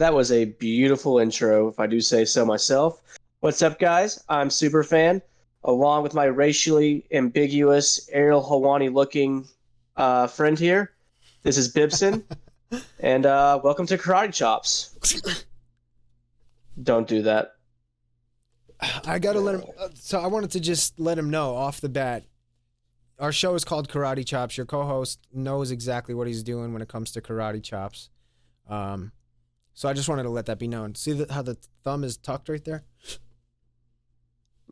That was a beautiful intro, if I do say so myself. What's up, guys? I'm Superfan, along with my racially ambiguous Ariel Hawani looking friend here. This is Bibson, and welcome to Karate Chops. Don't do that. I gotta let him. So I wanted to just let him know off the bat. Our show is called Karate Chops. Your co-host knows exactly what he's doing when it comes to karate chops. So I just wanted to let that be known. See how the thumb is tucked right there?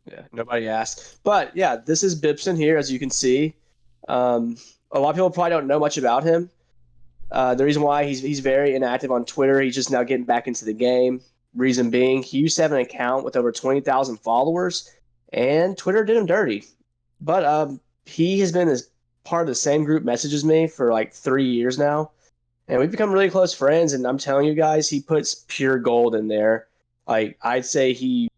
Yeah, nobody asked. But yeah, this is Bibson here, as you can see. A lot of people probably don't know much about him. The reason why he's very inactive on Twitter, he's just now getting back into the game. Reason being, he used to have an account with over 20,000 followers, and Twitter did him dirty. But he has been as part of the same group message as me for like 3 years now, and we've become really close friends. And I'm telling you guys, he puts pure gold in there. Like, I'd say he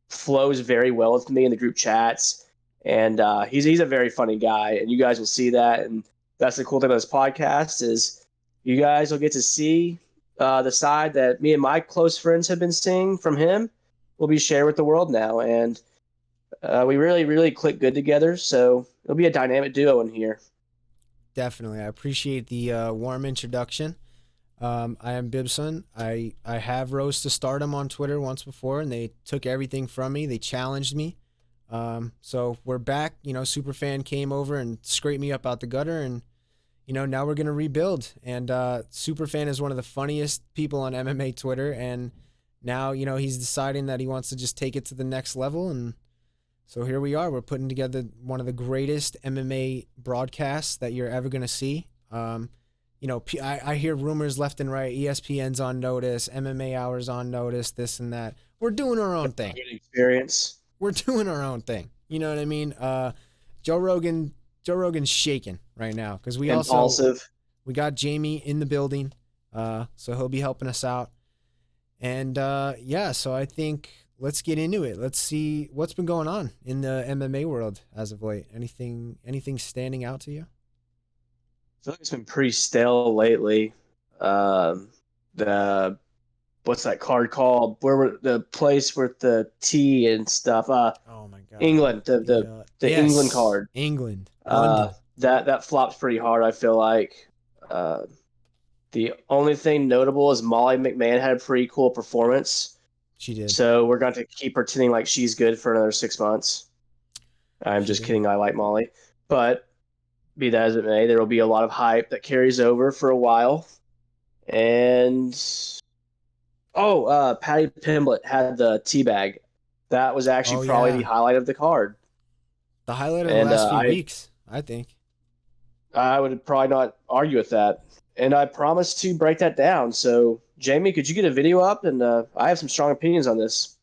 flows very well with me in the group chats, and he's a very funny guy, and you guys will see that. And that's the cool thing about this podcast is you guys will get to see the side that me and my close friends have been seeing from him will be shared with the world now. And we really click good together, so it'll be a dynamic duo in here. Definitely. I appreciate the warm introduction. I am Bibson. I have rose to stardom on Twitter once before, and they took everything from me. They challenged me. So we're back. Superfan came over and scraped me up out the gutter, and now we're gonna rebuild. And Superfan is one of the funniest people on MMA Twitter, and now he's deciding that he wants to just take it to the next level. And so here we are. We're putting together one of the greatest MMA broadcasts that you're ever gonna see. I hear rumors left and right. ESPN's on notice, MMA Hour's on notice, this and that. We're doing our own thing. Good experience. We're doing our own thing. You know what I mean? Joe Rogan's shaking right now because we got Jamie in the building, so he'll be helping us out. And so I think let's get into it. Let's see what's been going on in the MMA world as of late. Anything standing out to you? I feel like it's been pretty stale lately. The what's that card called? Where were the place with the tea and stuff? Oh my god, England. The yes, England card. England. London. That flopped pretty hard. I feel like. The only thing notable is Molly McMahon had a pretty cool performance. She did. So we're going to keep pretending like she's good for another 6 months. I'm just kidding. I like Molly, but. Be that as it may, there will be a lot of hype that carries over for a while. And Paddy Pimblett had the Teabag. That was actually probably the highlight of the card. The highlight of the last few weeks, I think. I would probably not argue with that. And I promised to break that down. So, Jamie, could you get a video up? And I have some strong opinions on this.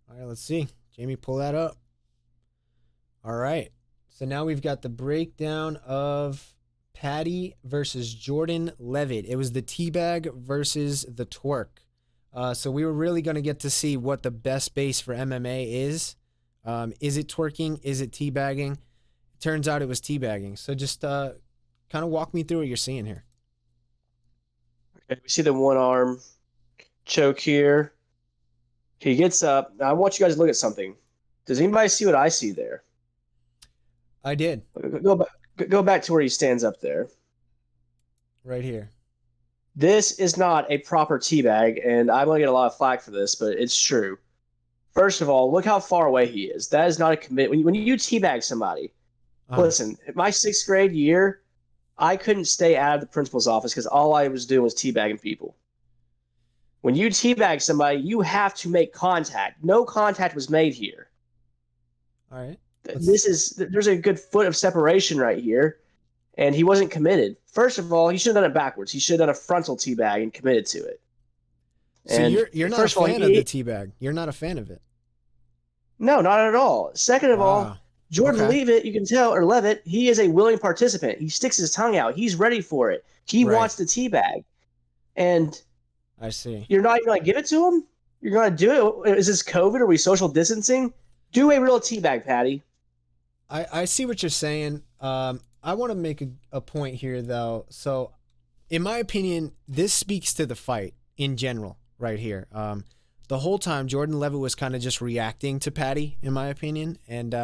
All right, let's see. Jamie, pull that up. All right. So now we've got the breakdown of Paddy versus Jordan Levitt. It was the Teabag versus the twerk. So we were really going to get to see what the best base for MMA is. Is it twerking? Is it teabagging? Turns out it was teabagging. So just kind of walk me through what you're seeing here. Okay, we see the one arm choke here. He gets up. Now I want you guys to look at something. Does anybody see what I see there? I did. Go back to where he stands up there. Right here. This is not a proper teabag, and I'm going to get a lot of flack for this, but it's true. First of all, look how far away he is. That is not a commit. When you teabag somebody, listen, in my 6th grade year, I couldn't stay out of the principal's office because all I was doing was teabagging people. When you teabag somebody, you have to make contact. No contact was made here. All right. There's a good foot of separation right here, and he wasn't committed. First of all, he should have done it backwards. He should have done a frontal teabag and committed to it. So you're not a fan of the teabag. You're not a fan of it. No, not at all. Second of all, Jordan Levitt, you can tell, or Levitt, he is a willing participant. He sticks his tongue out. He's ready for it. He wants the teabag. And I see. You're not even going to give it to him? You're going to do it? Is this COVID? Are we social distancing? Do a real teabag, Paddy. I see what you're saying. I want to make a point here, though. So, in my opinion, this speaks to the fight. in general right here. The whole time Jordan Levitt was kind of just reacting to Paddy, in my opinion, and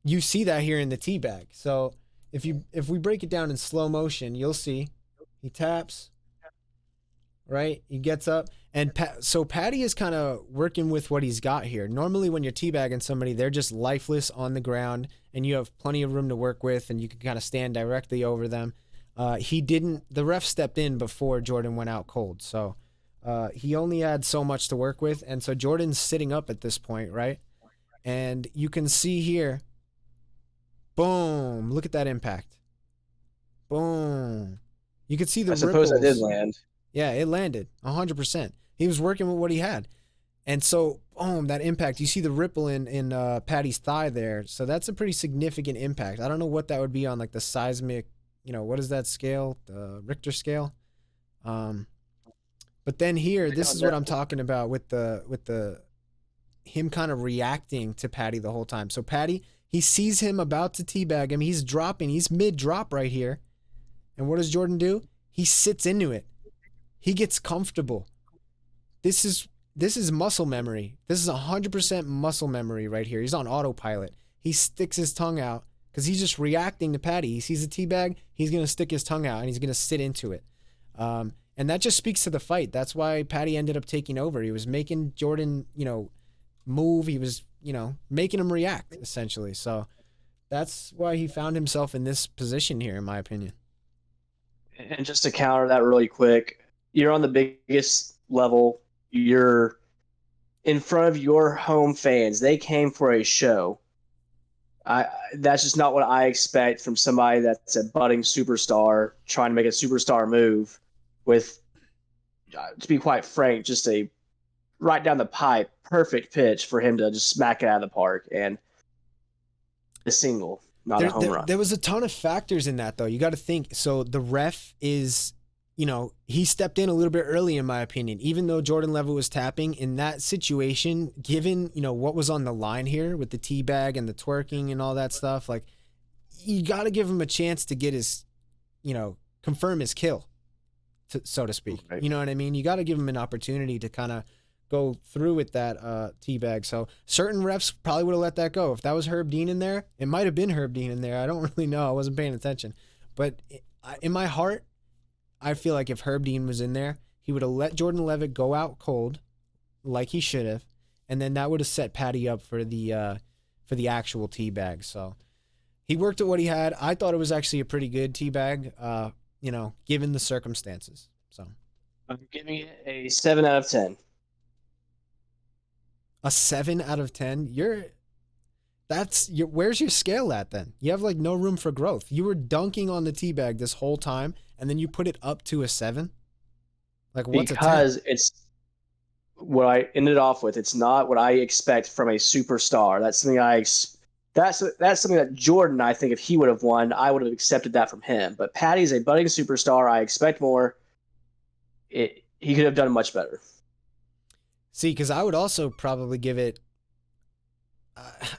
you see that here in the teabag. So if we break it down in slow motion, you'll see he taps, right? He gets up, and so Paddy is kind of working with what he's got here. Normally, when you're teabagging somebody, they're just lifeless on the ground, and you have plenty of room to work with, and you can kind of stand directly over them. He didn't. The ref stepped in before Jordan went out cold, so he only had so much to work with, and so Jordan's sitting up at this point, right? And you can see here, boom! Look at that impact. Boom! You can see the ripples. I suppose it did land. Yeah, it landed 100%. He was working with what he had, and so boom! That impact. You see the ripple in Paddy's thigh there. So that's a pretty significant impact. I don't know what that would be on like the seismic. What is that scale? The Richter scale. But then here, this is what I'm talking about with the him kind of reacting to Paddy the whole time. So Paddy, he sees him about to teabag him. He's dropping. He's mid-drop right here. And what does Jordan do? He sits into it. He gets comfortable. This is muscle memory. This is 100% muscle memory right here. He's on autopilot. He sticks his tongue out because he's just reacting to Paddy. He sees a teabag. He's going to stick his tongue out, and he's going to sit into it. And that just speaks to the fight. That's why Paddy ended up taking over. He was making Jordan, move. He was, making him react, essentially. So that's why he found himself in this position here, in my opinion. And just to counter that really quick, you're on the biggest level. You're in front of your home fans. They came for a show. That's just not what I expect from somebody that's a budding superstar trying to make a superstar move with, to be quite frank, just a right down the pipe, perfect pitch for him to just smack it out of the park. And a single, not a home run. There was a ton of factors in that, though. You got to think. So the ref is, he stepped in a little bit early, in my opinion, even though Jordan Levitt was tapping in that situation, given, what was on the line here with the teabag and the twerking and all that stuff. Like, you got to give him a chance to get his, confirm his kill, so to speak. Right. You know what I mean? You got to give him an opportunity to kind of go through with that teabag. So certain refs probably would have let that go. If that was Herb Dean in there, it might have been Herb Dean in there. I don't really know. I wasn't paying attention. But in my heart, I feel like if Herb Dean was in there, he would have let Jordan Levitt go out cold like he should have, and then that would have set Paddy up for the actual teabag. So he worked at what he had. I thought it was actually a pretty good teabag, given the circumstances. So I'm giving it a 7 out of 10. A 7 out of 10? Where's your scale at then? You have like no room for growth. You were dunking on the teabag this whole time, and then you put it up to a 7? Like, what's because a 10? It's what I ended off with. It's not what I expect from a superstar. That's something that's something that Jordan, I think, if he would have won, I would have accepted that from him. But Paddy's a budding superstar. I expect more. He could have done much better. See, because I would also probably give it,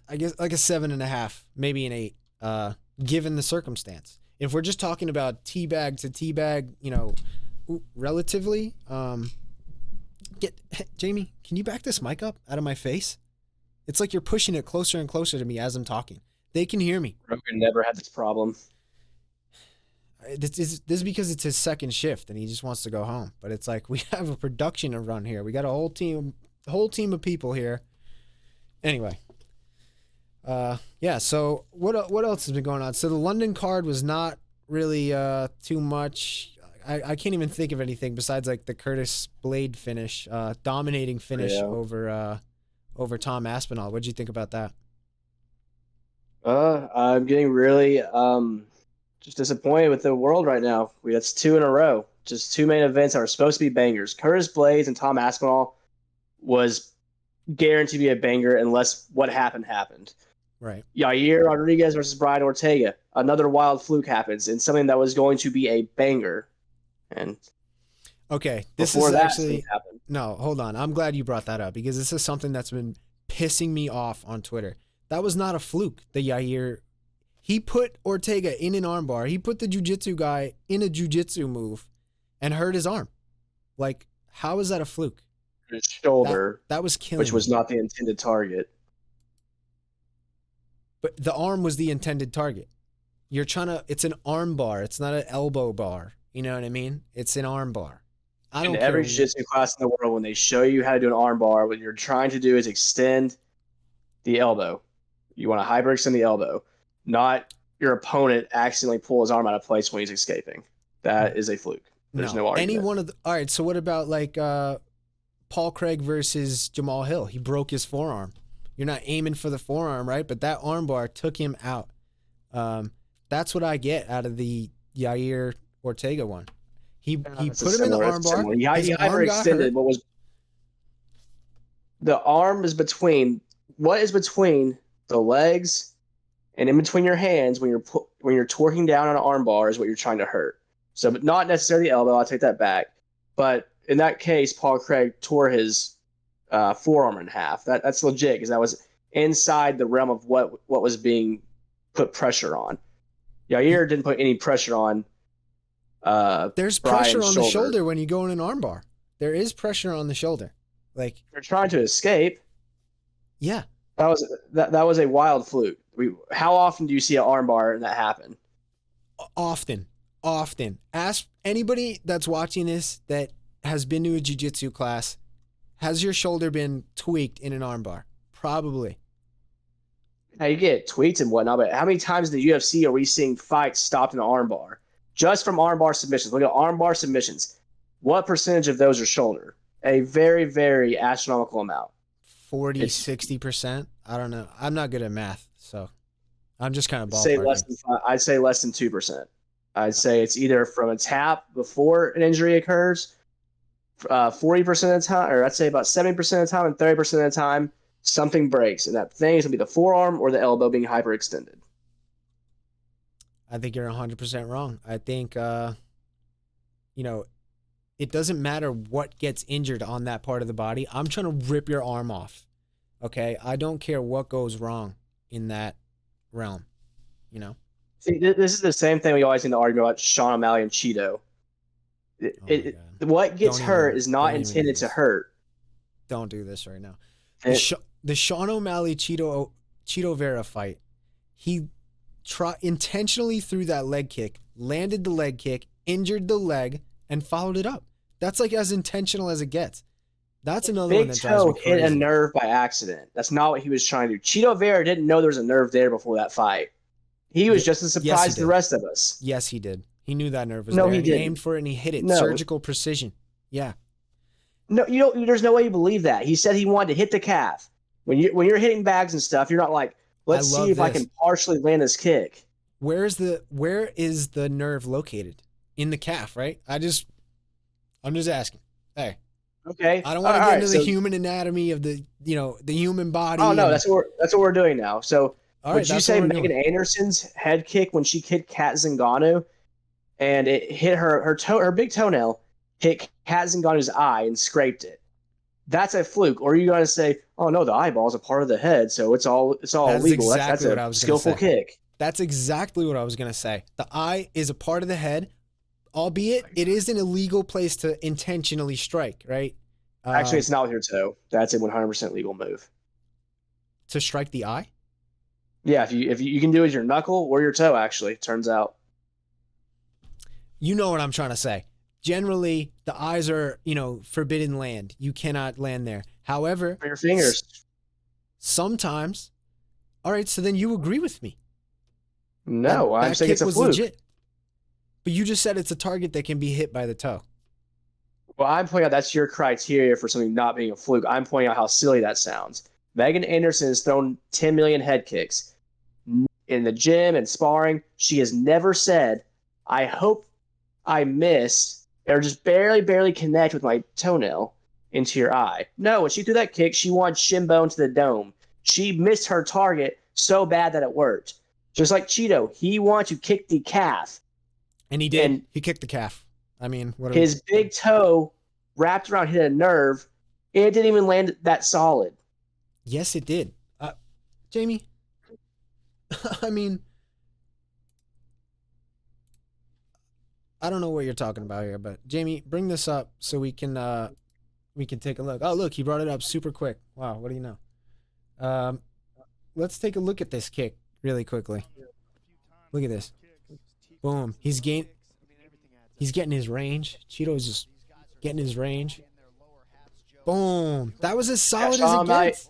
I guess, like a 7.5, maybe an 8, given the circumstance. If we're just talking about teabag to teabag, relatively, Jamie, can you back this mic up out of my face? It's like you're pushing it closer and closer to me as I'm talking. They can hear me. Rogan never had this problem. This is because it's his second shift and he just wants to go home. But it's like we have a production to run here. We got a whole team of people here. Anyway, So what else has been going on? So the London card was not really too much. I can't even think of anything besides like the Curtis Blade finish, dominating finish over Tom Aspinall. What'd you think about that? I'm getting really just disappointed with the world right now. That's 2 in a row. Just 2 main events that were supposed to be bangers. Curtis Blades and Tom Aspinall was guaranteed to be a banger unless what happened. Right. Yair Rodriguez versus Brian Ortega. Another wild fluke happens and something that was going to be a banger. And okay, this is actually no. Hold on. I'm glad you brought that up because this is something that's been pissing me off on Twitter. That was not a fluke. The Yair. He put Ortega in an armbar. He put the jiu-jitsu guy in a jiu-jitsu move and hurt his arm. Like, How is that a fluke? His That shoulder, that was which killing was me. not the intended target. But the arm was the intended target. You're trying to. It's an arm bar. It's not an elbow bar. You know what I mean? It's an arm bar. I In don't care. every jiu-jitsu class in the world, when they show you how to do an arm bar, what you're trying to do is extend the elbow. You want to hyperextend the elbow, not your opponent accidentally pull his arm out of place when he's escaping. That is a fluke. There's No. no Any argument. one of the. All right. So what about like Paul Craig versus Jamal Hill? He broke his forearm. You're not aiming for the forearm, right? But that armbar took him out. That's what I get out of the Yair Ortega one. He It's a put him in the similar. It's armbar. similar. His He arm got hurt. hyperextended. What was the arm is between what is between the legs and in between your hands when you're torquing down on an arm bar is what you're trying to hurt. So, but not necessarily the elbow. I'll take that back. But in that case, Paul Craig tore his forearm in half. That's legit because that was inside the realm of what was being put pressure on. Yair didn't put any pressure on There's pressure Brian's on the shoulder. shoulder when you go in an armbar. There is pressure on the shoulder. Like, You're trying to escape. yeah. That was a wild fluke. How often do you see an armbar and that happen? Often. Ask anybody that's watching this that has been to a jiu-jitsu class, has your shoulder been tweaked in an armbar? Probably. Now you get tweets and whatnot, but how many times in the UFC are we seeing fights stopped in an armbar? Just from armbar submissions. Look at armbar submissions. What percentage of those are shoulder? A very, very astronomical amount. 40, It's 60%. I don't know. I'm not good at math, so I'm just kind of say less ballparking. than I'd say less than 2%. I'd say it's either from a tap before an injury occurs, 40% of the time, or I'd say about 70% of the time, and 30% of the time, something breaks, and that thing is gonna be the forearm or the elbow being hyperextended. I think you're 100% wrong. I think, you know, it doesn't matter what gets injured on that part of the body. I'm trying to rip your arm off. Okay? I don't care what goes wrong in that realm, you know? See, this is the same thing we always need to argue about Sean O'Malley and Cheeto. Oh my God. What gets Don't hurt even, is not don't even do intended to this. hurt. Don't do this right now. And The Sean O'Malley Chito Vera fight, he intentionally threw that leg kick, landed the leg kick, injured the leg, and followed it up. That's like as intentional as it gets. That's another one big that drives me toe hit a crazy. nerve by accident. That's not what he was trying to do. Chito Vera didn't know there was a nerve there before that fight. He was just as Yes, he surprised as the did. rest of us. Yes, he did. He knew that nerve was No, there, he and he didn't. aimed for it, and he hit it. No. Surgical precision. Yeah. No, you don't. There's no way you believe that. He said he wanted to hit the calf. When you're hitting bags and stuff, you're not like, let's I love see if I this. can partially land this kick. Where is the nerve located? In the calf, right? I'm just asking. Hey, Okay. I don't want to All get right, into the so- human anatomy of the human body. Oh no, and- that's what we're doing now. So all would right. you That's say what we're Megan doing. Anderson's head kick when she kicked Kat Zingano and it hit her big toenail, hit Kat Zingano's eye and scraped it? That's a fluke. Or are you going to say, oh no, the eyeball is a part of the head, so it's all That's legal. That's exactly what I a was gonna skillful say. kick. That's exactly what I was going to say. The eye is a part of the head, albeit it is an illegal place to intentionally strike, right? Actually, it's not with your toe. That's a 100% legal move. To strike the eye? Yeah, if you can do it with your knuckle or your toe, actually, turns out. You know what I'm trying to say. Generally, the eyes are, forbidden land. You cannot land there. However, For your fingers. sometimes, all right, so then you agree with me. No, I'm that saying kick it's a was fluke. legit. But you just said it's a target that can be hit by the toe. Well, I'm pointing out that's your criteria for something not being a fluke. I'm pointing out how silly that sounds. Megan Anderson has thrown 10 million head kicks in the gym and sparring. She has never said, I hope I miss or just barely connect with my toenail into your eye. No, when she threw that kick, she wanted shin bone to the dome. She missed her target so bad that it worked. Just like Cheeto, he wanted to kick the calf. And he did. And he kicked the calf. I mean, what his big toe wrapped around hit a nerve. It didn't even land that solid. Yes, it did. Jamie, I mean, I don't know what you're talking about here, but Jamie, bring this up so we can take a look. Oh, look, he brought it up super quick. Wow, what do you know? Um, let's take a look at this kick really quickly. Look at this. Boom. He's getting his range. Cheeto's just getting his range. Boom. That was as Yeah, solid as it gets.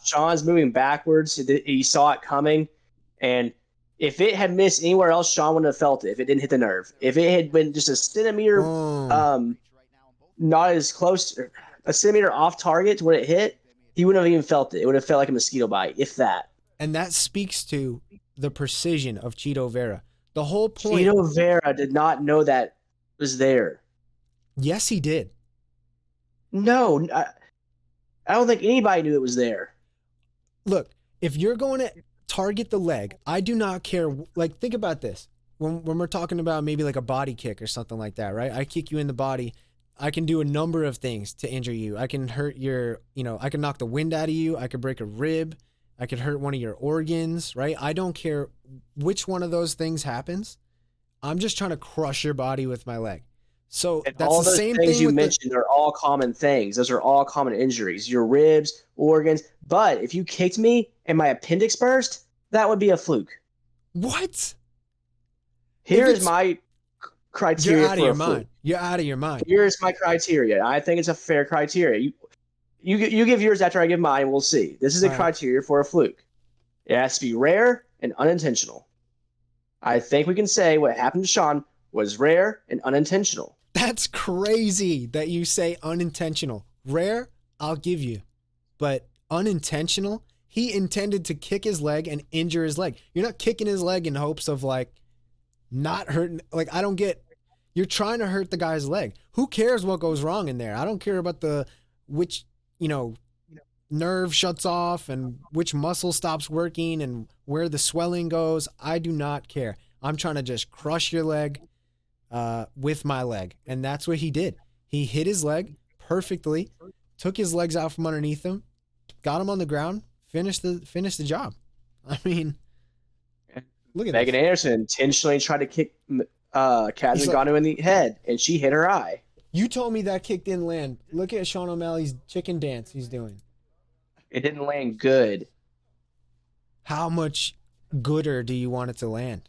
Sean's moving backwards. He saw it coming, and if it had missed anywhere else, Sean wouldn't have felt it if it didn't hit the nerve. If it had been just a centimeter, Boom. not as close, a centimeter off target to where it hit, he wouldn't have even felt it. It would have felt like a mosquito bite, if that. And that speaks to the precision of Chito Vera. The whole point. Chito Vera did not know that was there. Yes, he did. No, I don't think anybody knew it was there. Look, if you're going to target the leg, I do not care. Like, think about this. When we're talking about maybe like a body kick or something like that, right? I kick you in the body. I can do a number of things to injure you. I can hurt I can knock the wind out of you. I could break a rib. I could hurt one of your organs, right? I don't care which one of those things happens. I'm just trying to crush your body with my leg. So And that's all the those same things thing you with mentioned are all common things. Those are all common injuries. Your ribs, organs. But if you kicked me and my appendix burst, that would be a fluke. What? Here is my criteria You're out of for your a fluke. mind. You're out of your mind. Here's my criteria. I think it's a fair criteria. You give yours after I give mine. We'll see. This is a All right. criteria for a fluke. It has to be rare and unintentional. I think we can say what happened to Sean was rare and unintentional. That's crazy that you say unintentional. Rare, I'll give you. But unintentional, he intended to kick his leg and injure his leg. You're not kicking his leg in hopes of like not hurting. Like, I don't get, you're trying to hurt the guy's leg. Who cares what goes wrong in there? I don't care about which nerve shuts off and which muscle stops working and where the swelling goes. I do not care. I'm trying to just crush your leg with my leg. And that's what he did. He hit his leg perfectly, took his legs out from underneath him, got him on the ground, finished the job. I mean, look at Megan this. Anderson intentionally tried to kick Kat Zingano in the head, and she hit her eye. You told me that kick didn't land. Look at Sean O'Malley's chicken dance he's doing. It didn't land good. How much gooder do you want it to land?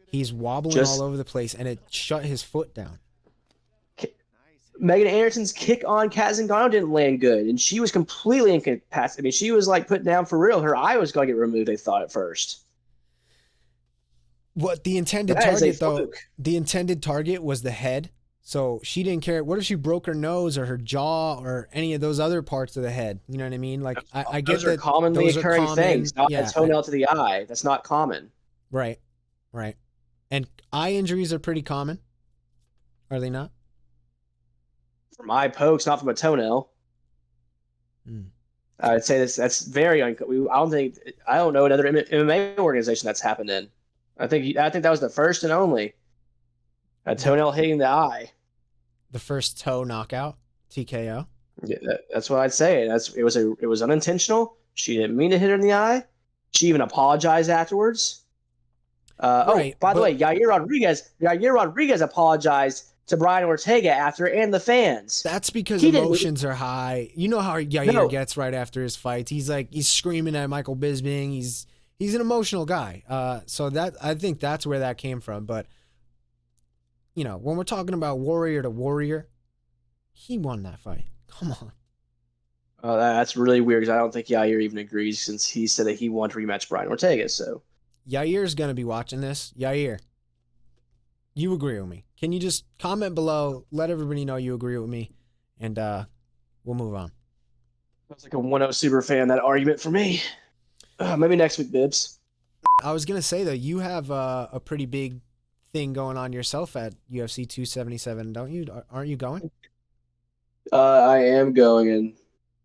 He's wobbling all over the place, and it shut his foot down. Megan Anderson's kick on Kat Zingano didn't land good, and she was completely incapacitated. I mean, she was like put down for real. Her eye was going to get removed, they thought at first. What the intended target, though, the intended target was the head. So she didn't care. What if she broke her nose or her jaw or any of those other parts of the head? You know what I mean? Like, I get that. Those are commonly occurring things, not a toenail to the eye. That's not common. Right. And eye injuries are pretty common. Are they not? From eye pokes, not from a toenail. I would say that's very uncommon. I don't know another MMA organization that's happened in. I think that was the first and only. A toenail hitting the eye. The first toe knockout, TKO. Yeah, that's what I'd say. It was unintentional. She didn't mean to hit her in the eye. She even apologized afterwards. By the way, Yair Rodriguez apologized to Brian Ortega after and the fans. That's because emotions are high. You know how Yair gets right after his fights. He's screaming at Michael Bisping. He's an emotional guy. So that I think that's where that came from. But when we're talking about warrior to warrior, he won that fight. Come on. That's really weird because I don't think Yair even agrees since he said that he wanted to rematch Brian Ortega. So Yair's going to be watching this. Yair, you agree with me. Can you just comment below, let everybody know you agree with me, and we'll move on. That's like a 1-0 super fan, that argument for me. Maybe next week, Bibbs. I was going to say, though, you have a pretty big thing going on yourself at UFC 277, don't you? Aren't you going? I am going, and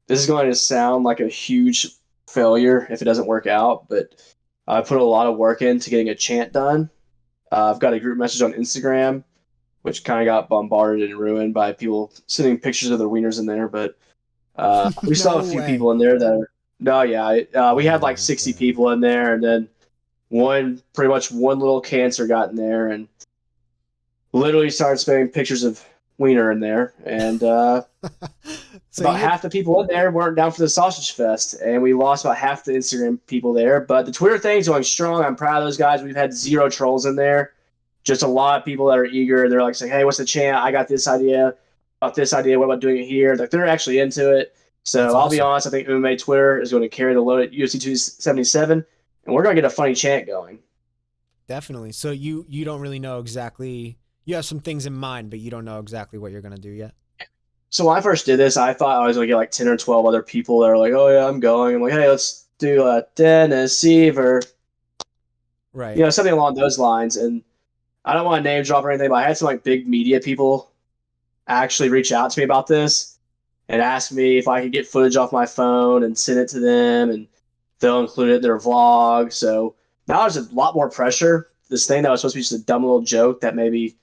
this is going to sound like a huge failure if it doesn't work out, but I put a lot of work into getting a chant done. I've got a group message on Instagram, which kind of got bombarded and ruined by people sending pictures of their wieners in there, but we still have a few people in there that are... we had like 60 people in there, and then pretty much one little cancer got in there, and literally started spamming pictures of Wiener in there, and So about you're half the people in there weren't down for the sausage fest, and we lost about half the Instagram people there. But the Twitter thing's going strong. I'm proud of those guys. We've had zero trolls in there. Just a lot of people that are eager. They're like saying, "Hey, what's the chant? I got this idea about this idea. What about doing it here?" Like they're actually into it. That's So I'll be awesome. honest. I think MMA Twitter is going to carry the load at UFC 277, and we're going to get a funny chant going. Definitely. So you don't really know exactly. You have some things in mind, but you don't know exactly what you're gonna do yet. So when I first did this, I thought I was going to get like 10 or 12 other people that are like, "Oh yeah, I'm going." I'm like, "Hey, let's do a Tennessee or Right. something along those lines." And I don't want to name drop or anything, but I had some like big media people actually reach out to me about this and ask me if I could get footage off my phone and send it to them, and they'll include it in their vlog. So now there's a lot more pressure. This thing that was supposed to be just a dumb little joke that maybe,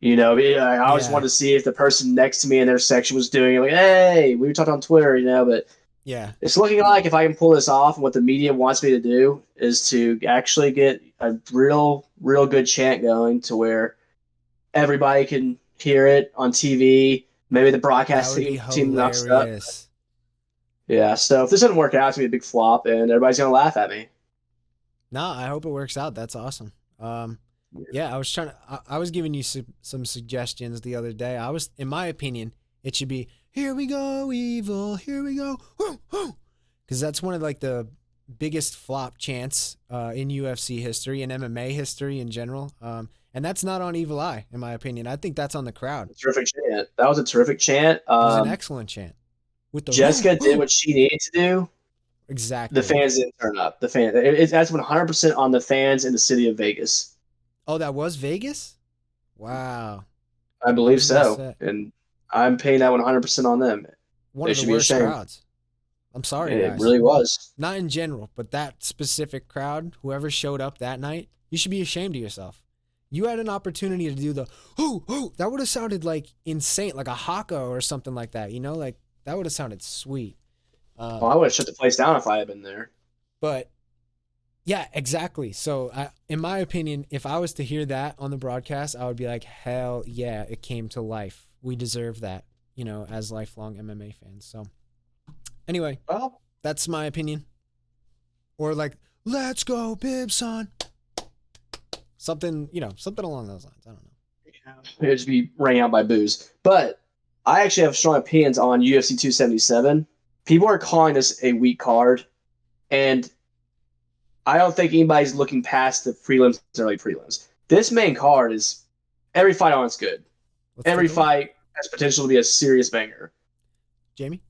I always Yeah. wanted to see if the person next to me in their section was doing it. Like, hey, we were talking on Twitter, but Yeah. it's looking like if I can pull this off, and what the media wants me to do is to actually get a real good chant going to where everybody can hear it on TV. Maybe the That broadcast would be team knocks it up. hilarious. Yeah, so if this doesn't work out, it's gonna be a big flop, and everybody's gonna laugh at me. No, I hope it works out. That's awesome. Yeah, I was trying to. I was giving you some suggestions the other day. In my opinion, it should be "Here we go, evil. Here we go," because that's one of like the biggest flop chants in UFC history and MMA history in general. And that's not on Evil Eye, in my opinion. I think that's on the crowd. Terrific chant. That was a terrific chant. It was an excellent chant with the Jessica did what she needed to do. The exactly. fans didn't turn up. That's 100% on the fans in the city of Vegas. Oh, that was Vegas. Wow. I I believe was gonna so, say and I'm paying that 100% on them. one They of the should be worst ashamed. crowds. I'm sorry, It guys. really was. Not in general, but that specific crowd, whoever showed up that night, you should be ashamed of yourself. You had an opportunity to do the that would have sounded like insane, like a haka or something like that. Like that would have sounded sweet. Well, I would have shut the place down if I had been there. But yeah, exactly. So, in my opinion, if I was to hear that on the broadcast, I would be like, hell yeah, it came to life. We deserve that, as lifelong MMA fans. So, anyway, Well, that's my opinion. Or like, let's go, Bibson. Something along those lines. I don't know. it would just be rang out by booze. But I actually have strong opinions on UFC 277. People are calling this a weak card, and I don't think anybody's looking past the prelims and early prelims. This main card is every fight on it's good. Let's Every take a look. fight has potential to be a serious banger. Jamie?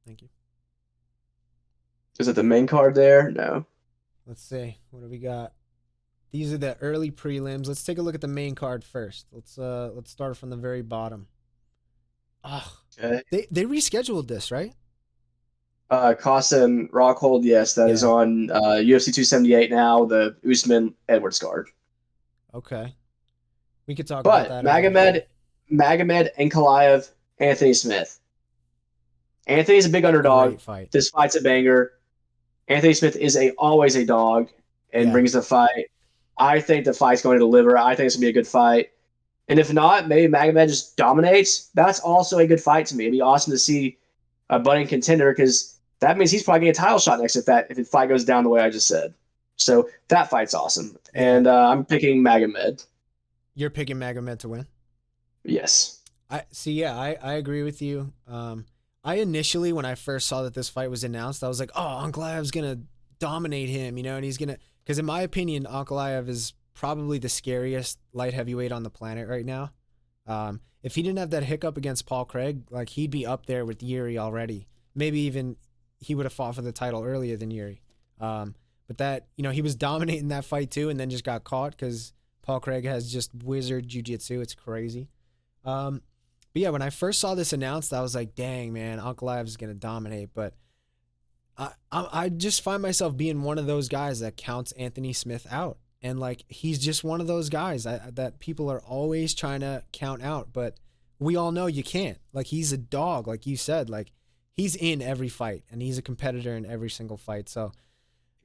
Thank you. Is it the main card there? No. Let's see. What do we got? These are the early prelims. Let's take a look at the main card first. Let's start from the very bottom. Ah, Okay. they rescheduled this, right? Costa and Rockhold, yes, that is Yeah. on UFC 278 now, the Usman Edwards card. Okay. We could talk about But that another day. Magomed Ankalaev, Anthony Smith. Anthony's a big underdog. Great fight. This fight's a banger. Anthony Smith is always a dog and Yeah. brings the fight. I think the fight's going to deliver. I think it's going to be a good fight. And if not, maybe Magomed just dominates. That's also a good fight to me. It'd be awesome to see a budding contender because that means he's probably getting a title shot next if the fight goes down the way I just said. So that fight's awesome. Yeah. And I'm picking Magomed. You're picking Magomed to win? Yes. I see. Yeah, I agree with you. I initially, when I first saw that this fight was announced, I was like, oh, Ankalaev's gonna dominate him, and he's gonna, because in my opinion, Ankalaev is probably the scariest light heavyweight on the planet right now. If he didn't have that hiccup against Paul Craig, like he'd be up there with Yuri already. Maybe even he would have fought for the title earlier than Yuri. But that, he was dominating that fight too, and then just got caught because Paul Craig has just wizard jiu-jitsu. It's crazy. But yeah, when I first saw this announced, I was like, dang, man, Ankalaev is going to dominate. But I just find myself being one of those guys that counts Anthony Smith out. And like, he's just one of those guys that people are always trying to count out. But we all know you can't. Like, he's a dog, like you said. Like, he's in every fight, and he's a competitor in every single fight. So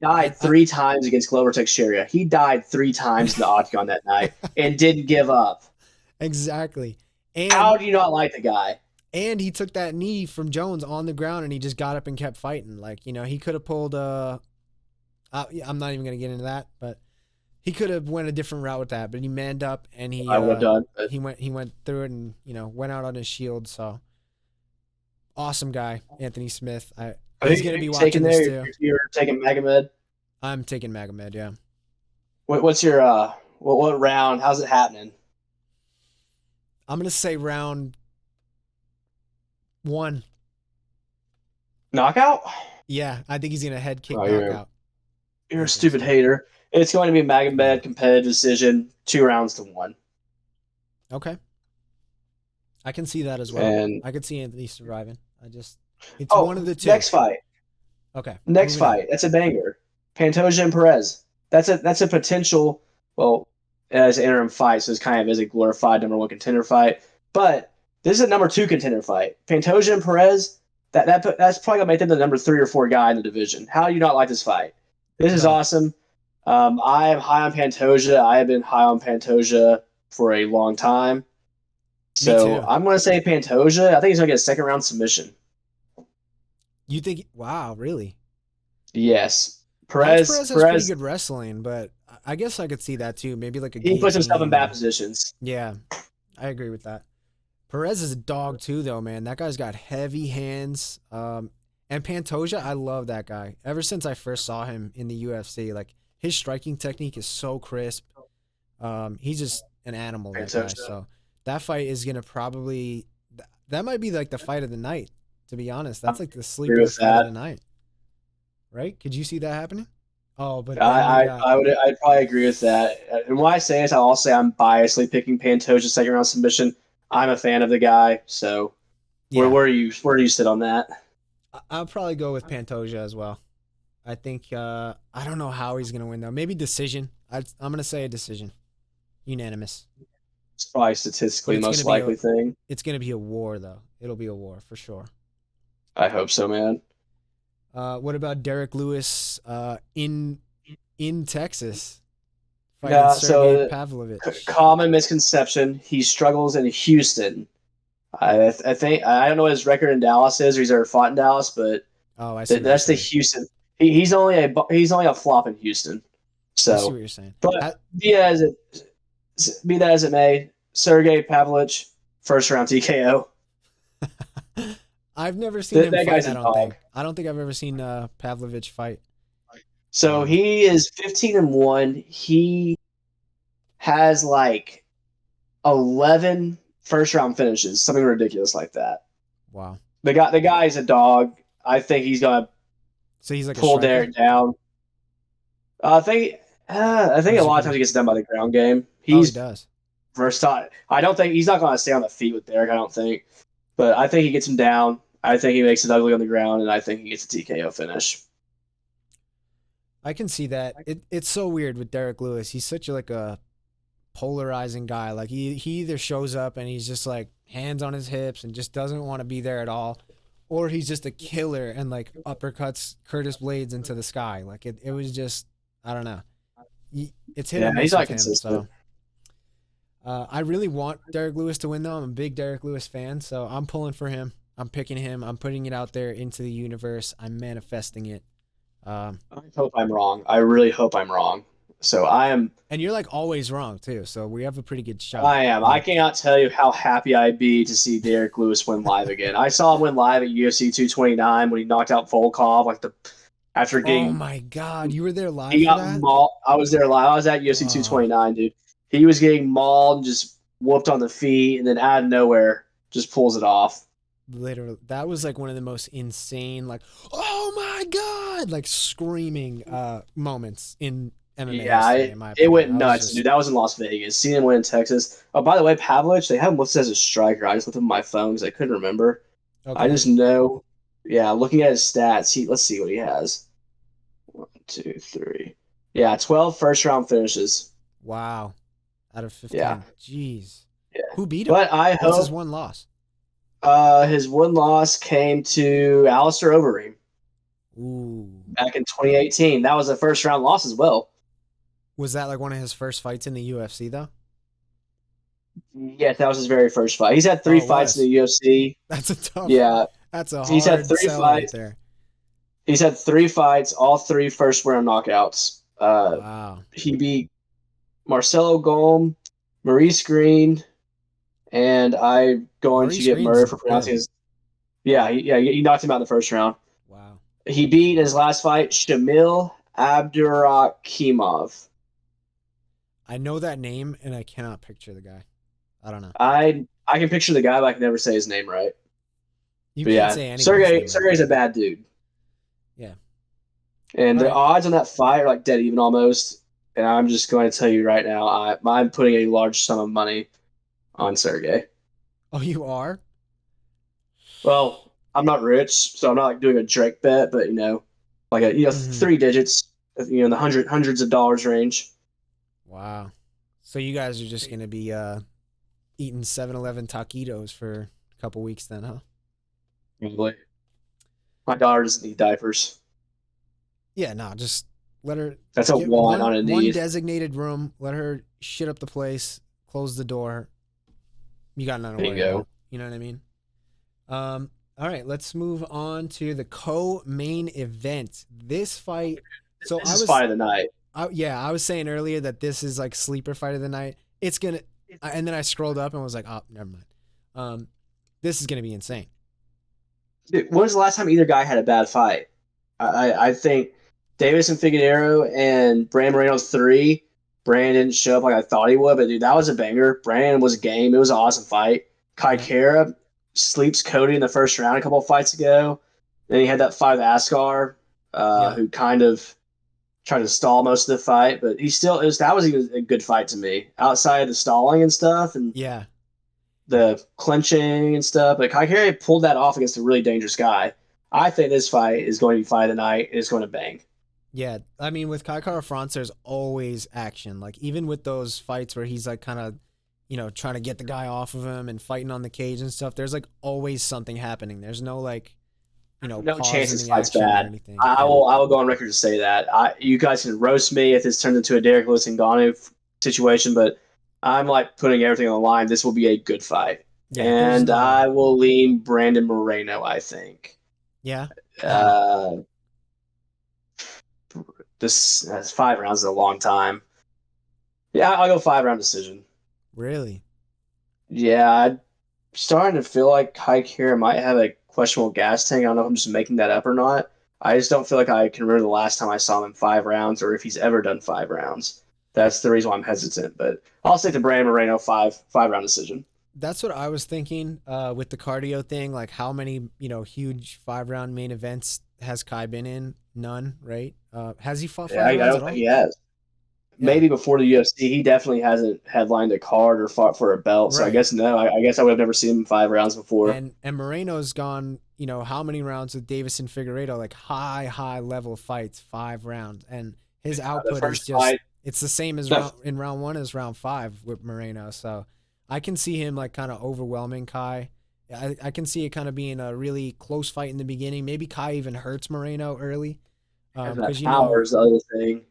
died three times against Glover Teixeira. He died 3 times in the octagon that night and didn't give up. Exactly. And how do you not like the guy? And he took that knee from Jones on the ground, and he just got up and kept fighting. Like, he could have pulled I'm not even going to get into that, but he could have went a different route with that, but he manned up and he I would have done. But... he went through it and, went out on his shield. So awesome guy, Anthony Smith. He's going to be watching this too. You're taking Magomed? I'm taking Magomed, yeah. What's your what round? How's it happening? I'm going to say round 1. Knockout? Yeah, I think he's going to head kick knockout. You're a stupid hater. It's going to be Magomed competitive decision, 2 rounds to 1. Okay. I can see that as well. And I could see Anthony surviving. It's one of the 2. Next fight. Okay. Next fight. That's a banger. Pantoja and Perez. That's a potential, as an interim fight, so it's kind of as a glorified number 1 contender fight. But this is a number 2 contender fight. Pantoja and Perez, that's probably going to make them the number 3 or 4 guy in the division. How do you not like this fight? This is awesome. I am high on Pantoja. I have been high on Pantoja for a long time. So I'm going to say Pantoja. I think he's going to get a 2nd round submission. You think? Wow, really? Yes. Perez has pretty good wrestling, but I guess I could see that too. Maybe like he puts himself in bad positions. Yeah, I agree with that. Perez is a dog too, though, man. That guy's got heavy hands. And Pantoja, I love that guy. Ever since I first saw him in the UFC, like his striking technique is so crisp. He's just an animal, that guy. So that fight is gonna that might be like the fight of the night. To be honest, that's like the sleeper fight of the night. Right? Could you see that happening? Oh, but I'd probably agree with that. And when I say this, I'll say I'm biasly picking Pantoja 2nd round submission. I'm a fan of the guy, so where do you sit on that? I'll probably go with Pantoja as well. I think I don't know how he's gonna win though. Maybe decision. I'm gonna say a decision, unanimous. It's probably statistically the most likely thing. It's gonna be a war though. It'll be a war for sure. I hope so, man. What about Derek Lewis in Texas? Yeah, so common misconception. He struggles in Houston. I think I don't know what his record in Dallas is, or he's ever fought in Dallas, but that's the Houston. He's only a flop in Houston. So I see what you're saying. But be that as it may, Sergey Pavlovich, 1st round TKO. I've never seen him fight. I don't think I've ever seen Pavlovich fight. So he is 15-1. He has like 11 1st round finishes, something ridiculous like that. Wow. The guy's a dog. I think he's gonna pull Derek down. I think a lot of times he gets done by the ground game. He does. Versatile. I don't think he's not gonna stay on the feet with Derek. I don't think, but I think he gets him down. I think he makes it ugly on the ground, and I think he gets a TKO finish. I can see that. It's so weird with Derek Lewis. He's such a polarizing guy. Like he either shows up and he's just like hands on his hips and just doesn't want to be there at all, or he's just a killer and like uppercuts Curtis Blades into the sky. Like it was just, I don't know. It's hit or miss with him. So I really want Derek Lewis to win though. I'm a big Derek Lewis fan, so I'm pulling for him. I'm picking him. I'm putting it out there into the universe. I'm manifesting it. I hope I'm wrong. I really hope I'm wrong. So I am. And you're like always wrong too. So we have a pretty good shot. I am. I cannot tell you how happy I'd be to see Derek Lewis win live again. I saw him win live at UFC 229 when he knocked out Volkov after getting. Oh my God, you were there live. He got mauled. I was there live. I was at UFC 229, dude. He was getting mauled and just whooped on the feet, and then out of nowhere, just pulls it off. Literally, that was like one of the most insane, like, oh my God, like screaming moments in MMA. Yeah, it went nuts, dude. That was in Las Vegas. Seeing him win in Texas. Oh, by the way, Pavlovich, they have him listed as a striker. I just looked at my phone because I couldn't remember. Okay. I just know. Yeah, looking at his stats, let's see what he has. 1, 2, 3. Yeah, 12 1st round finishes. Wow, out of 15. Yeah. Jeez. Yeah. Who beat him? But I hope his one loss. His one loss came to Alistair Overeem. Ooh. back in 2018. That was a first round loss as well. Was that like one of his first fights in the UFC though? Yes, that was his very first fight. He's had three Oh, it fights in the was. UFC. That's a tough. Yeah, That's a he's had hard three sell right fights. there. He's had three fights, all three first round knockouts. Wow. He beat Marcelo Golm, Maurice Green, and I'm going to Maurice get Green's murdered for good. pronouncing his. Yeah, he knocked him out in the first round. Wow. He beat in his last fight Shamil Abdurakhimov. I know that name and I cannot picture the guy. I don't know. I can picture the guy, but I can never say his name right. You But can't yeah, say anybody's name right. Sergey's a bad dude, Yeah. and All the right. odds on that fight are like dead even almost. And I'm just going to tell you right now, I'm putting a large sum of money on Sergey. Oh, you are? Well, I'm not rich, so I'm not like doing a Drake bet, but like Mm-hmm. three digits, in the hundreds of dollars range. Wow. So you guys are just gonna be eating 7-Eleven taquitos for a couple weeks then, huh? Probably. My daughter doesn't need diapers. Yeah, no, just let her That's a get want on a one need. designated room, let her shit up the place, close the door. You got nothing to There you worry go. about. You know what I mean? All right, let's move on to the co-main event. This fight. So This is fight of the night. I was saying earlier that this is like sleeper fight of the night. It's gonna, and then I scrolled up and was like, oh, never mind. This is gonna be insane. Dude, when was the last time either guy had a bad fight? I think Davis and Figueroa and Brandon Moreno's three. Brandon didn't show up like I thought he would, but dude, that was a banger. Brandon was game. It was an awesome fight. Kai Yeah, Kara sleeps Cody in the first round a couple of fights ago. Then he had that fight with Askar, yeah, who kind of tried to stall most of the fight, but that was even a good fight to me. Outside of the stalling and stuff and yeah, the clenching and stuff, but Kai Kara pulled that off against a really dangerous guy. I think this fight is going to be fight of the night. It's going to bang. yeah. I mean, with Kai Kara France, there's always action. Like even with those fights where he's like kind of, trying to get the guy off of him and fighting on the cage and stuff. There's like always something happening. There's no like, No pause chance in this the fight's action or bad. anything. I Yeah, will I will go on record to say that. You guys can roast me if this turns into a Derek Lewis and Ngannou situation, but I'm like putting everything on the line. This will be a good fight, yeah. There's and no. I will lean Brandon Moreno. I think. Yeah. How many? Uh, this 5 rounds is a long time. Yeah, I'll go 5 round decision. Really? Yeah, I'm starting to feel like Kai Kira might have a questionable gas tank. I don't know if I'm just making that up or not. I just don't feel like I can remember the last time I saw him in 5 rounds or if he's ever done 5 rounds. That's the reason why I'm hesitant. But I'll stick to Brandon Moreno five round decision. That's what I was thinking with the cardio thing. Like, how many, huge 5-round main events has Kai been in? None, right? Has he fought Yeah, five I rounds don't at think all? he has. Yeah, Maybe before the UFC, he definitely hasn't headlined a card or fought for a belt. So I right. guess no. I guess I would have never seen him in 5 rounds before. And Moreno's gone, how many rounds with Davis and Figueiredo? Like high level fights, 5 rounds, and his The output is first just fight, it's the same as the in round one as round five with Moreno. So I can see him like kind of overwhelming Kai. I can see it kind of being a really close fight in the beginning. Maybe Kai even hurts Moreno early, has because that power is the other thing.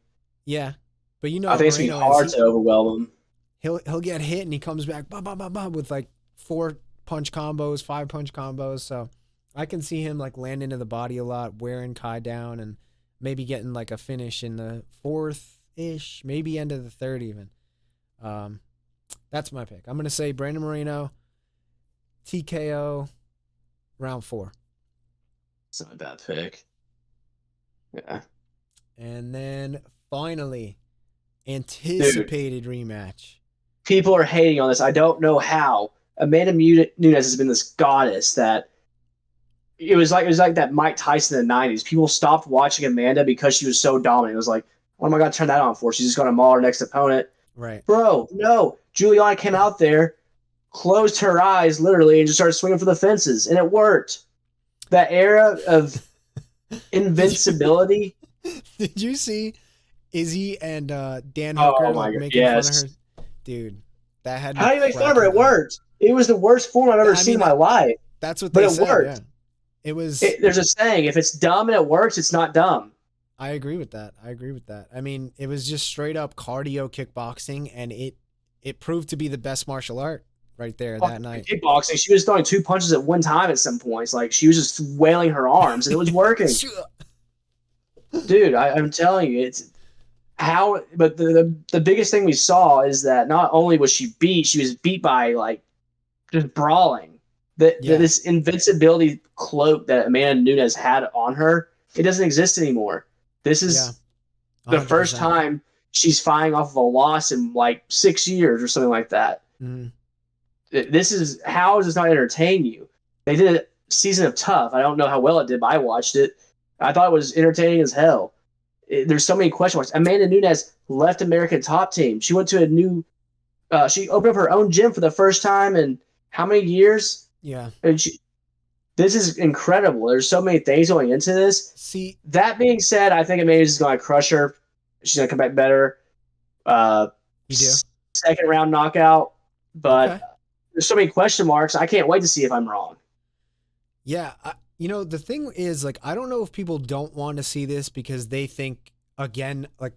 yeah, but you know I what think it's gonna be Moreno is. hard to overwhelm him. He'll get hit and he comes back with like 4-punch combos, 5-punch combos. So I can see him like land into the body a lot, wearing Kai down, and maybe getting like a finish in the fourth ish, maybe end of the third even. That's my pick. I'm gonna say Brandon Moreno, TKO, round 4. It's not a bad pick. Yeah. And then finally, Dude, anticipated rematch. people are hating on this. I don't know how. Amanda Nunes has been this goddess that it was like that Mike Tyson in the '90s. People stopped watching Amanda because she was so dominant. It was like, oh my god, turn that on for. She's just gonna maul her next opponent. Right. Bro, no. Juliana came out there, closed her eyes literally, and just started swinging for the fences, and it worked. That era of Did you, invincibility. did you see Izzy and Dan Oh Hooker my like god, making fun of yes. her? Dude, that had me How do you make fun of her? cracking It up. worked. It was the worst form I've ever I seen mean in my life, that's what but they it said, yeah. worked. It was. There's a saying: if it's dumb and it works, it's not dumb. I agree with that. I mean, it was just straight up cardio kickboxing, and it proved to be the best martial art right there that night. Kickboxing, she was throwing 2 punches at one time at some points. Like she was just wailing her arms, and it was working. Dude, I'm telling you, it's how. But the biggest thing we saw is that not only was she was beat by like just brawling. This invincibility cloak that Amanda Nunes had on her, it doesn't exist anymore. This is the first time she's fighting off of a loss in like 6 years or something like that. Mm-hmm. How does this not entertain you? They did a season of Tough. I don't know how well it did, but I watched it. I thought it was entertaining as hell. There's so many question marks. Amanda Nunes left American Top Team. She went to a new. She opened up her own gym for the first time in how many years? Yeah. And this is incredible. There's so many things going into this. See, that being said, I think Amanda's is going to crush her. She's going to come back better. You do? Second round knockout. But there's so many question marks. I can't wait to see if I'm wrong. Yeah. The thing is, like, I don't know if people don't want to see this because they think, again, like,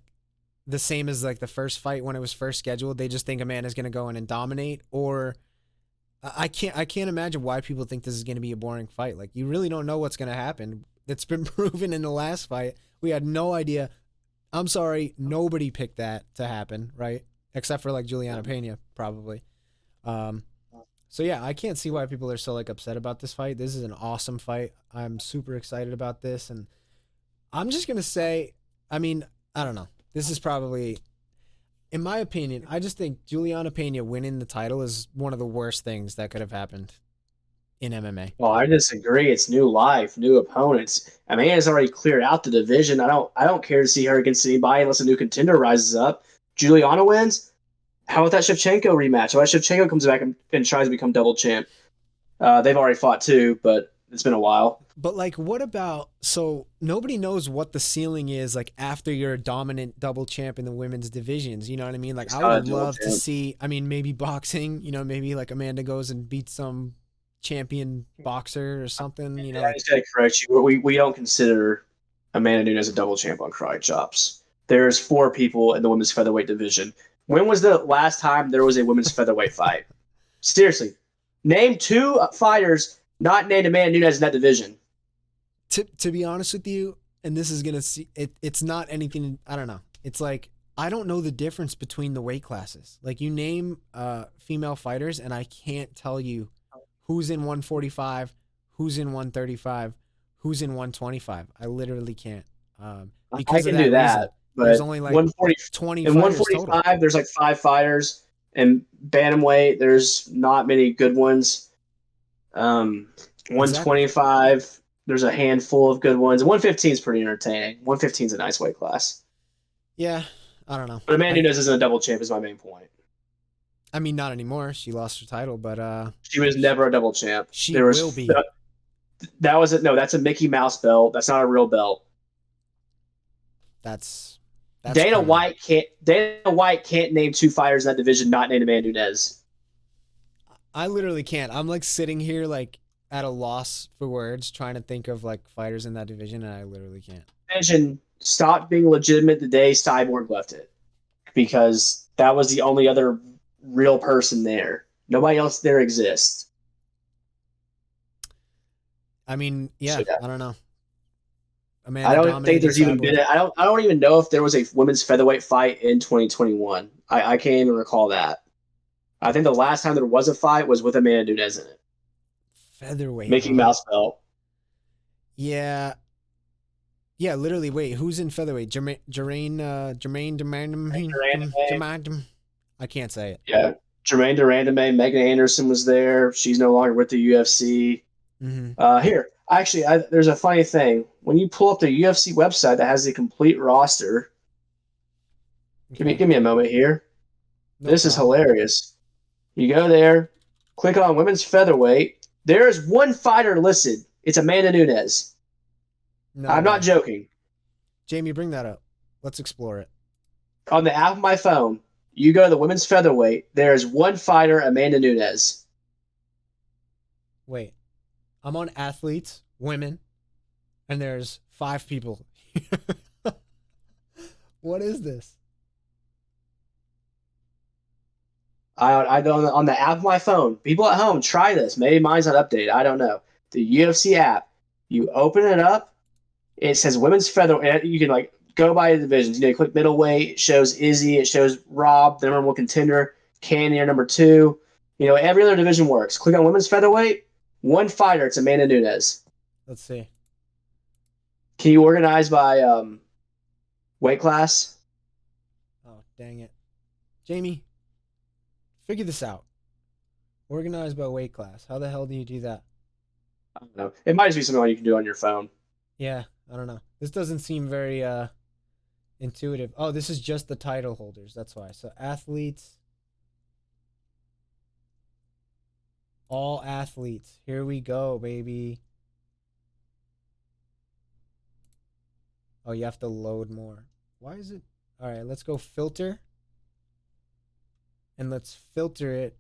the same as, like, the first fight when it was first scheduled. They just think Amanda's going to go in and dominate, or I can't imagine why people think this is going to be a boring fight. Like, you really don't know what's going to happen. It's been proven in the last fight. We had no idea. I'm sorry, nobody picked that to happen, right? Except for like Juliana Pena, probably. So yeah, I can't see why people are so like upset about this fight. This is an awesome fight. I'm super excited about this, and I'm just gonna say, I mean, I don't know. This is probably, in my opinion, I just think Juliana Pena winning the title is one of the worst things that could have happened in MMA. Well, I disagree. It's new life, new opponents. Amanda's already cleared out the division. I don't care to see her against anybody unless a new contender rises up. Juliana wins. How about that Shevchenko rematch? How about Shevchenko comes back and tries to become double champ? They've already fought too, but it's been a while. But like, what about, so nobody knows what the ceiling is like after you're a dominant double champ in the women's divisions. You know what I mean? Like, I would love to see, I mean, maybe boxing, maybe like Amanda goes and beats some champion boxer or something, I just gotta correct you. We don't consider Amanda Nunes a double champ on Karate Chops. There's 4 people in the women's featherweight division. When was the last time there was a women's featherweight fight? Seriously, name 2 fighters not named Amanda Nunes in that division. To be honest with you, and this is gonna see it's not anything. I don't know. It's like, I don't know the difference between the weight classes. Like, you name female fighters, and I can't tell you who's in 145, who's in 135, who's in 125. I literally can't. Because I can do that. Reason, but there's only like 20 in 145, total. There's like 5 fighters. And bantamweight, there's not many good ones. 125, exactly. There's a handful of good ones. 115 is pretty entertaining. 115 is a nice weight class. Yeah, I don't know. But Amanda Nunes isn't a double champ is my main point. I mean, not anymore. She lost her title, but she was never a double champ. She will be. That was it. No, that's a Mickey Mouse belt. That's not a real belt. That's Dana White can't name 2 fighters in that division not named Amanda Nunes. I literally can't. I'm like sitting here like at a loss for words, trying to think of like fighters in that division, and I literally can't. Division stopped being legitimate the day Cyborg left it, because that was the only other real person there. Nobody else there exists. I mean, yeah, so, I don't know. Amanda, I don't think there's even been. I don't even know if there was a women's featherweight fight in 2021. I can't even recall that. I think the last time there was a fight was with Amanda Nunes in it. Featherweight. Mickey Mouse belt. Yeah. Yeah, literally. Wait, who's in featherweight? Jermaine I can't say it. Yeah, Jermaine Durandame. Megan Anderson was there. She's no longer with the UFC. Mm-hmm. Here, actually, there's a funny thing. When you pull up the UFC website that has the complete roster, okay. Give me a moment here. No this problem. Is hilarious. You go there, click on women's featherweight. There is 1 fighter listed. It's Amanda Nunes. No, I'm not joking. Jamie, bring that up. Let's explore it. On the app of my phone, you go to the women's featherweight. There is 1 fighter, Amanda Nunes. Wait. I'm on athletes. women, and there's 5 people. What is this? I don't on the app of my phone. People at home, try this. Maybe mine's not updated. I don't know. The UFC app. You open it up. It says women's featherweight. You can like go by the divisions. You click middleweight. It shows Izzy. It shows Rob, the number 1 contender. Cannonier, number 2. Every other division works. Click on women's featherweight. 1 fighter. It's Amanda Nunes. Let's see. Can you organize by weight class? Oh, dang it. Jamie, figure this out. Organized by weight class. How the hell do you do that? I don't know. It might just be something you can do on your phone. Yeah, I don't know. This doesn't seem very intuitive. Oh, this is just the title holders. That's why. So athletes. All athletes. Here we go, baby. Oh, you have to load more. Why is it? All right, let's go filter. And let's filter it.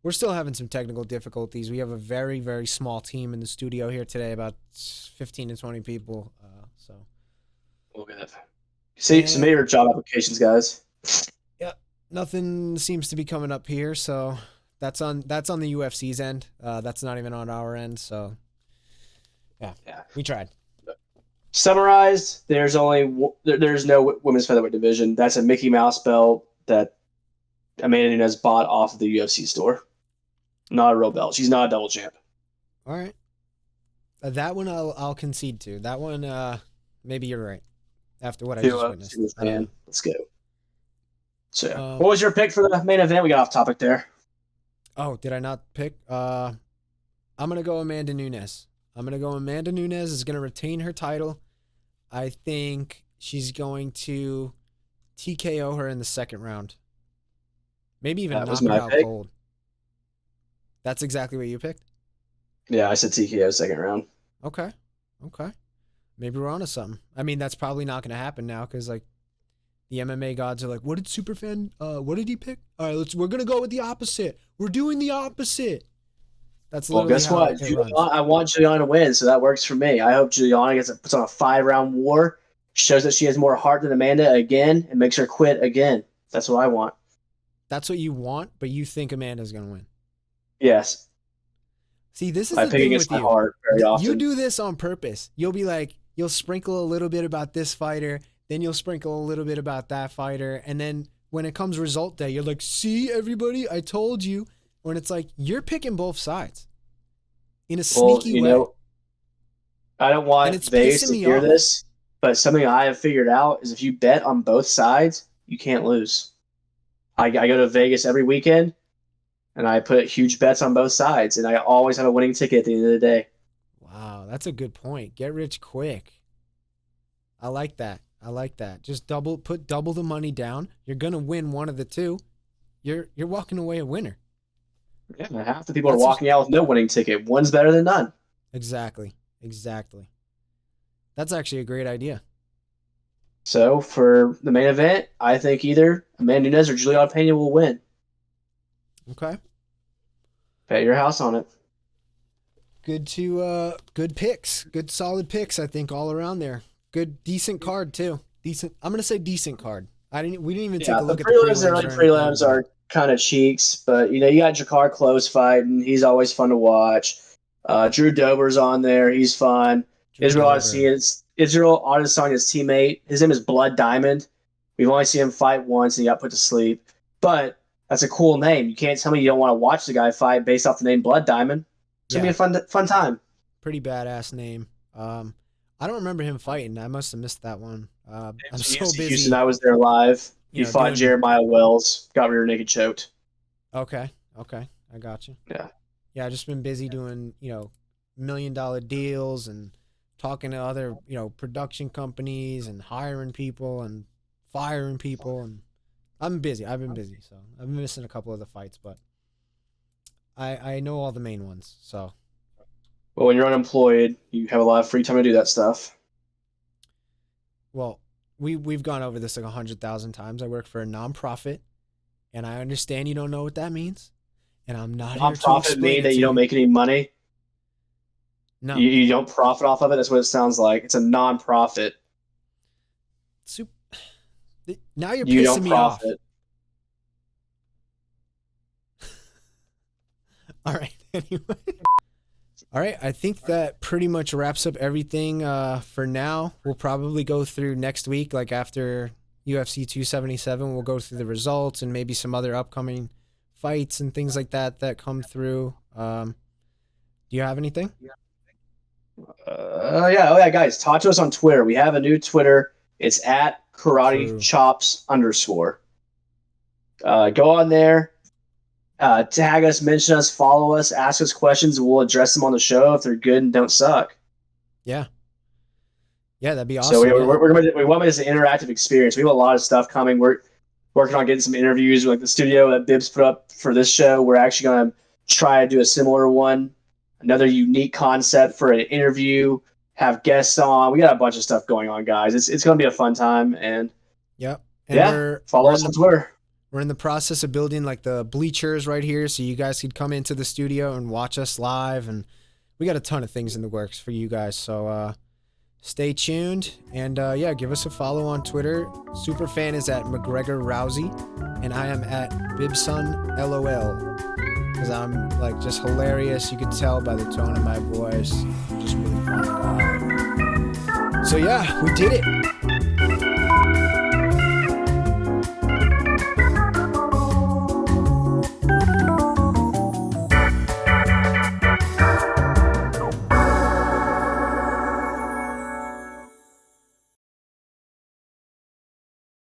We're still having some technical difficulties. We have a very, very small team in the studio here today, about 15 to 20 people. So Look at that. See, submit your job applications, guys. Yeah, nothing seems to be coming up here. So that's on the UFC's end. That's not even on our end. So yeah, we tried. Summarized, there's no women's featherweight division. That's a Mickey Mouse belt that Amanda Nunes bought off of the UFC store. Not a real belt. She's not a double champ. All right. That one I'll concede to. That one, maybe you're right. After what I just witnessed. Let's go. So, what was your pick for the main event? We got off topic there. Oh, did I not pick? I'm going to go Amanda Nunes. Amanda Nunes is going to retain her title. I think she's going to TKO her in the second round. Maybe even knock her out cold. That's exactly what you picked? Yeah, I said TKO second round. Okay. Maybe we're onto something. I mean, that's probably not going to happen now because, like, the MMA gods are like, what did Superfan, what did he pick? All right, we're going to go with the opposite. We're doing the opposite. That's literally guess what? I want Juliana to win, so that works for me. I hope Juliana puts on a 5-round war, shows that she has more heart than Amanda again, and makes her quit again. That's what I want. That's what you want, but you think Amanda's going to win. Yes. See, this is the thing with you. Heart very often. You do this on purpose. You'll be like, you'll sprinkle a little bit about this fighter, then you'll sprinkle a little bit about that fighter, and then when it comes result day, you're like, see, everybody, I told you. When it's like, you're picking both sides in a sneaky way. I don't want Vegas to hear this, but something I have figured out is if you bet on both sides, you can't lose. I go to Vegas every weekend, and I put huge bets on both sides, and I always have a winning ticket at the end of the day. Wow, that's a good point. Get rich quick. I like that. Just put double the money down. You're gonna win one of the two. You're walking away a winner. Yeah, half the people are walking out with no winning ticket. One's better than none. Exactly. That's actually a great idea. So for the main event, I think either Amanda Nunes or Juliana Pena will win. Okay. Bet your house on it. Good picks. Good solid picks, I think, all around there. Good, decent card too. I'm gonna say decent card. We didn't even take a look at the prelims. The prelims are kind of cheeks, but you got Jakar Close fighting. He's always fun to watch. Drew Dober's on there. He's fun. Israel Adesanya's teammate. His name is Blood Diamond. We've only seen him fight once, and he got put to sleep. But that's a cool name. You can't tell me you don't want to watch the guy fight based off the name Blood Diamond. It's gonna be a fun time. Pretty badass name. I don't remember him fighting. I must have missed that one. I'm so busy. Houston, I was there live. He fought Jeremiah Wells. Got rear naked choked. Okay. I got you. Yeah. Yeah, I've just been busy doing, $1 million deals and talking to other, production companies and hiring people and firing people. And I'm busy. I've been busy. So I've been missing a couple of the fights, but I know all the main ones. So. Well, when you're unemployed, you have a lot of free time to do that stuff. Well, we've gone over this like 100,000 times. I work for a nonprofit, and I understand you don't know what that means. And I'm not here to explain mean that you don't make any money? No. You don't profit off of it. That's what it sounds like. It's a non-profit. Now you're You pissing don't me off. profit. All right. Anyway. All right. I think that pretty much wraps up everything for now. We'll probably go through next week, like after UFC 277. We'll go through the results and maybe some other upcoming fights and things like that that come through. Do you have anything? Yeah, guys, talk to us on Twitter. We have a new Twitter. It's at Karate Chops _. Go on there, tag us, mention us, follow us, ask us questions. We'll address them on the show if they're good and don't suck. Yeah, that'd be awesome. So we want this an interactive experience. We have a lot of stuff coming. We're working on getting some interviews with like the studio that Bibbs put up for this show. We're actually going to try to do a similar one, another unique concept for an interview, have guests on. We got a bunch of stuff going on, guys. It's going to be a fun time. And follow us on Twitter. We're in the process of building like the bleachers right here so you guys could come into the studio and watch us live. And we got a ton of things in the works for you guys. So stay tuned. And give us a follow on Twitter. Superfan is at McGregor Rousey. And I am at Bibson LOL. Because I'm like just hilarious. You can tell by the tone of my voice. I'm just really fun guy. So yeah, we did it.